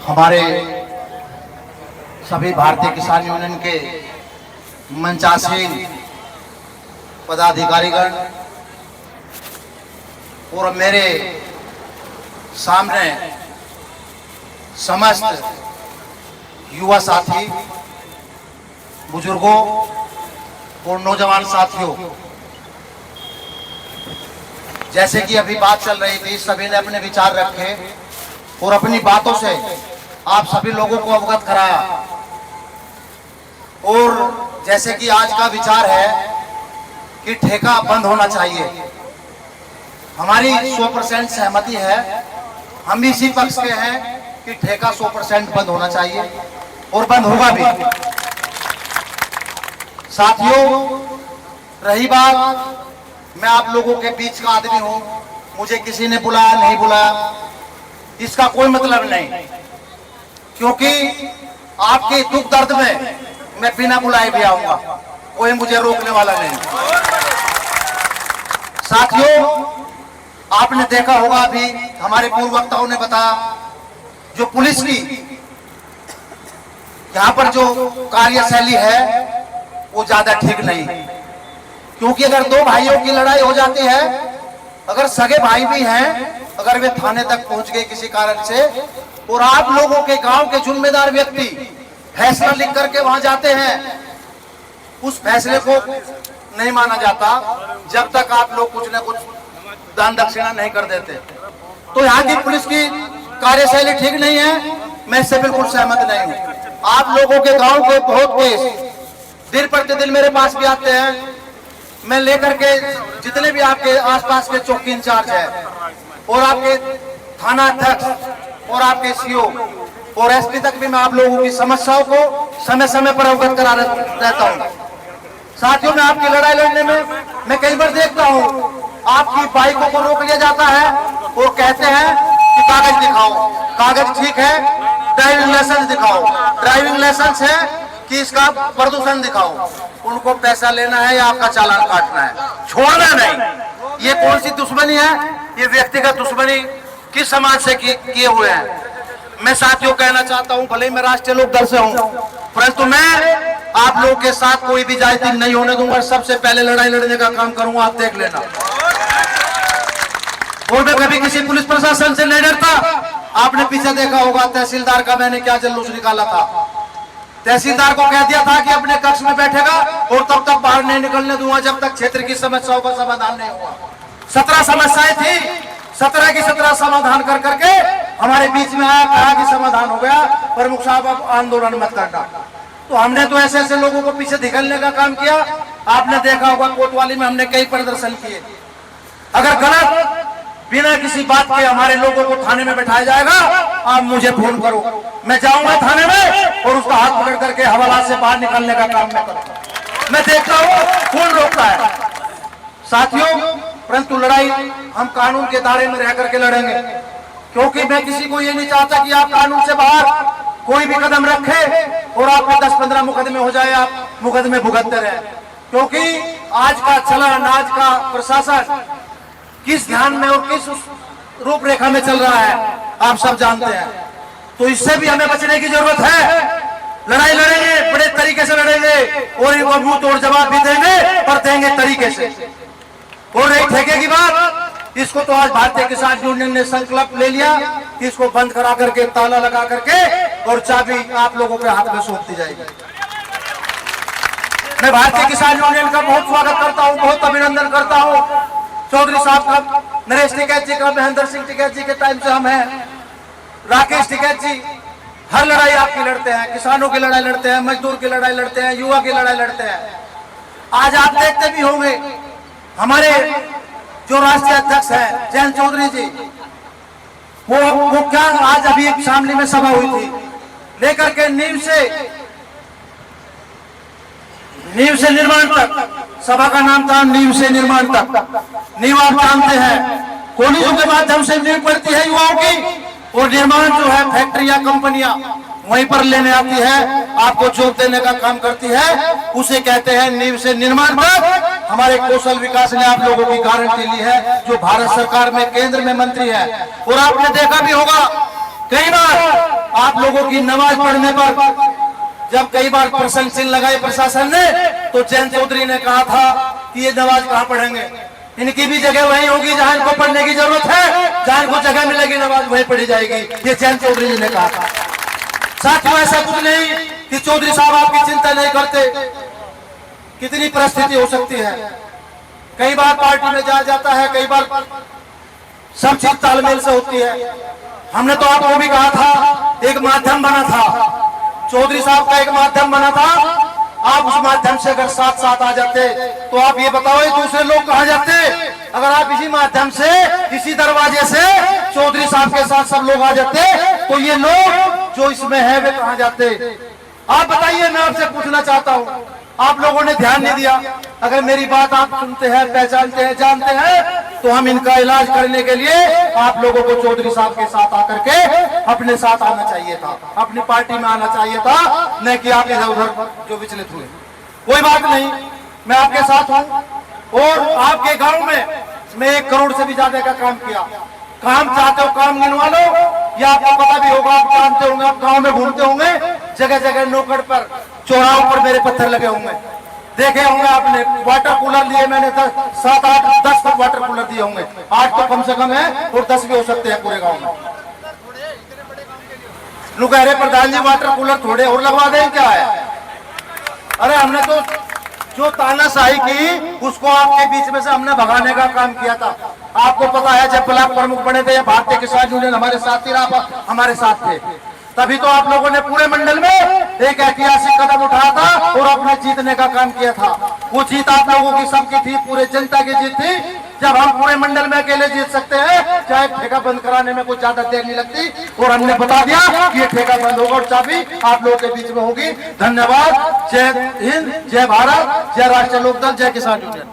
हमारे सभी भारतीय किसान यूनियन के मंचासीन पदाधिकारीगण और मेरे सामने समस्त युवा साथी, बुजुर्गों और नौजवान साथियों, जैसे कि अभी बात चल रही थी, सभी ने अपने विचार रखे और अपनी बातों से आप सभी लोगों को अवगत कराया। और जैसे कि आज का विचार है कि ठेका बंद होना चाहिए, हमारी 100% सहमति है। हम भी इसी पक्ष के हैं कि ठेका 100% बंद होना चाहिए और बंद होगा भी। साथियों, रही बात, मैं आप लोगों के बीच का आदमी हूं, मुझे किसी ने बुलाया नहीं बुलाया इसका कोई मतलब नहीं, क्योंकि आपके दुख दर्द में मैं बिना बुलाए भी आऊंगा, कोई मुझे रोकने वाला नहीं। साथियों, आपने देखा होगा, अभी हमारे पूर्व वक्ताओं ने बताया, जो पुलिस की यहां पर जो कार्यशैली है वो ज्यादा ठीक नहीं, क्योंकि अगर दो भाइयों की लड़ाई हो जाती है, अगर सगे भाई भी हैं, अगर वे थाने तक पहुंच गए किसी कारण से और आप लोगों के गांव के जिम्मेदार व्यक्ति फैसला लिख करके वहां जाते हैं, उस फैसले को नहीं माना जाता जब तक आप लोग कुछ न कुछ दान दक्षिणा नहीं कर देते। तो यहाँ की पुलिस की कार्यशैली ठीक नहीं है, मैं इससे बिल्कुल सहमत नहीं हूँ। आप लोगों के गांव के बहुत केस दिन प्रतिदिन मेरे पास भी आते हैं, मैं लेकर के जितने भी आपके आसपास के चौकी इंचार्ज है और आपके थाना अध्यक्ष और आपके सीओ और एसपी तक भी मैं आप लोगों की समस्याओं को समय समय पर अवगत करा रहता हूँ। साथियों, मैं आपकी लड़ाई लड़ने में मैं कई बार देखता हूँ, आपकी बाइकों को रोक लिया जाता है और कहते हैं कि कागज दिखाओ। कागज ठीक है, ड्राइविंग लाइसेंस दिखाओ। ड्राइविंग लाइसेंस है कि इसका प्रदूषण दिखाओ। उनको पैसा लेना है या आपका चालान काटना है, छोड़ना नहीं। ये कौन सी दुश्मनी है? ये व्यक्तिगत दुश्मनी किस समाज से किए हुए हैं। मैं साथियों कहना चाहता हूं, भले ही मैं राष्ट्रीय लोक दल से हूं, परंतु मैं आप लोगों के साथ कोई भी जाति नहीं होने दूंगा। सबसे पहले लड़ाई लड़ने का काम करूंगा, आप देख लेना। और मैं कभी किसी पुलिस प्रशासन से नहीं डरता। आपने पीछे देखा होगा, तहसीलदार का मैंने क्या जल्लूस निकाला था। तहसीलदार को कह दिया था कि अपने कक्ष में बैठेगा और तब तक बाहर नहीं निकलने दूंगा जब तक क्षेत्र की समस्याओं का समाधान नहीं हुआ। 17 समस्याएं थी, 17 की 17 समाधान कर करके हमारे बीच में आया, कहा कि समाधान हो गया, प्रमुख साहब अब आंदोलन मत करना। तो हमने तो ऐसे ऐसे लोगों को पीछे ढकेलने का काम किया। आपने देखा होगा, कोतवाली में हमने कई प्रदर्शन किए। अगर गलत बिना किसी बात के हमारे लोगों को थाने में बैठाया जाएगा, आप मुझे फोन करो, मैं जाऊंगा थाने में और उसका हाथ पकड़ करके हवालात से बाहर निकालने का काम मैं करूंगा। मैं देखता हूं कौन रोकता है। साथियों, परंतु लड़ाई हम कानून के दायरे में रह करके लड़ेंगे, क्योंकि मैं किसी को ये नहीं चाहता कि आप कानून से बाहर कोई भी कदम रखे और आप 10-15 मुकदमे हो जाए, आप मुकदमे भुगतते रहे। क्योंकि आज का चलन, आज का प्रशासन किस ध्यान में और किस रूपरेखा में चल रहा है आप सब जानते हैं। तो इससे भी हमें बचने की जरूरत है। लड़ाई लड़ेंगे, बड़े तरीके से लड़ेंगे और इनको मुंह तोड़ जवाब भी देंगे, पर देंगे तरीके से। और रही ठेके की बात, इसको तो आज भारतीय किसान यूनियन ने संकल्प ले लिया कि इसको बंद करा करके, ताला लगा करके और चाबी आप लोगों के हाथ में सौंप दी जाएगी। मैं भारतीय किसान यूनियन का बहुत स्वागत करता हूं, बहुत अभिनंदन करता हूं। चौधरी साहब का, नरेश टिकैत जी का, महेंद्र सिंह टिकैत जी के टाइम से हम हैं, राकेश टिकैत जी हर लड़ाई आपकी लड़ते हैं, किसानों की लड़ाई लड़ते हैं, मजदूर की लड़ाई लड़ते हैं, युवा की लड़ाई लड़ते हैं। आज आप देखते भी होंगे, हमारे जो राष्ट्रीय अध्यक्ष हैं जयंत चौधरी जी, वो क्या, आज अभी एक शामली में सभा हुई थी, लेकर के नींव से निर्माण तक, सभा का नाम था नींव से निर्माण तक। नींव आप जानते हैं, कॉलेजों के माध्यम से नींव पड़ती है युवाओं की, और निर्माण जो है फैक्ट्रियां, कंपनियां वहीं पर लेने आती है, आपको जॉब देने का काम करती है, उसे कहते हैं नींव से निर्माण तक। हमारे कौशल विकास ने आप लोगों की गारंटी ली है, जो भारत सरकार में केंद्र में मंत्री है। और आपने देखा भी होगा, कई बार आप लोगों की नमाज पढ़ने पर जब कई बार प्रसंग चिन्ह लगाए प्रशासन ने, तो जयंत चौधरी ने कहा था कि ये नमाज कहाँ पढ़ेंगे, इनकी भी जगह वहीं होगी जहां इनको पढ़ने की जरूरत है, जहां इनको जगह मिलेगी नमाज वहीं पढ़ी जाएगी, ये जयंत चौधरी जी ने कहा था। साथियों, ऐसा कुछ नहीं कि चौधरी साहब आपकी चिंता नहीं करते। कितनी परिस्थिति हो सकती है, कई बार पार्टी में जाया जाता है, कई बार सब चीज तालमेल से होती है। हमने तो आपको भी कहा था, एक माध्यम बना था, चौधरी साहब का एक माध्यम बना था, आप उस माध्यम से अगर साथ साथ आ जाते तो आप ये बताओ ये दूसरे लोग कहाँ जाते? अगर आप इसी माध्यम से, इसी दरवाजे से चौधरी साहब के साथ सब लोग आ जाते तो ये लोग जो इसमें है वे कहाँ जाते? आप बताइए, मैं आपसे पूछना चाहता हूँ। आप लोगों ने ध्यान नहीं दिया। अगर मेरी बात आप सुनते हैं, पहचानते हैं, जानते हैं, तो हम इनका इलाज करने के लिए आप लोगों को चौधरी साहब के साथ आकर के अपने साथ आना चाहिए था, अपनी पार्टी में आना चाहिए था, न कि आप इधर उधर जो विचलित हुए। कोई बात नहीं, मैं आपके साथ हूँ। और आपके गांव में मैं 1 करोड़ से भी ज्यादा का काम किया। काम चाहते हो काम गिनवा लो, या आपको पता भी होगा, आप जानते होंगे, आप गाँव में घूमते होंगे, जगह जगह नुक्कड़ पर, चौराहों पर मेरे पत्थर लगे होंगे, देखे होंगे आपने। वाटर कूलर लिए मैंने 7, 8, 10 वाटर कूलर दिए होंगे, 8 तो कम से कम है और 10 भी हो सकते हैं पूरे गांव में। लोग कह रहे प्रधान जी वाटर कूलर थोड़े और लगवा दें क्या है? अरे हमने तो जो तानाशाही की उसको आपके बीच में से हमने भगाने का काम किया था। आपको पता है जब ब्लॉक प्रमुख बने थे, भारतीय किसान यूनियन हमारे साथ थी, आप हमारे साथ थे, तभी तो आप लोगों ने पूरे मंडल में एक ऐतिहासिक कदम उठाया था और अपने जीतने का काम किया था। वो जीत आप लोगों की सबकी थी, पूरे जनता की जीत थी। जब हम पूरे मंडल में अकेले जीत सकते हैं, चाहे ठेका बंद कराने में कुछ ज्यादा देर नहीं लगती, और हमने बता दिया कि ये ठेका बंद होगा और चाबी आप लोगों के बीच में होगी। धन्यवाद। जय हिंद, जय भारत, जय राष्ट्रीय लोकदल, जय किसान यूनियन।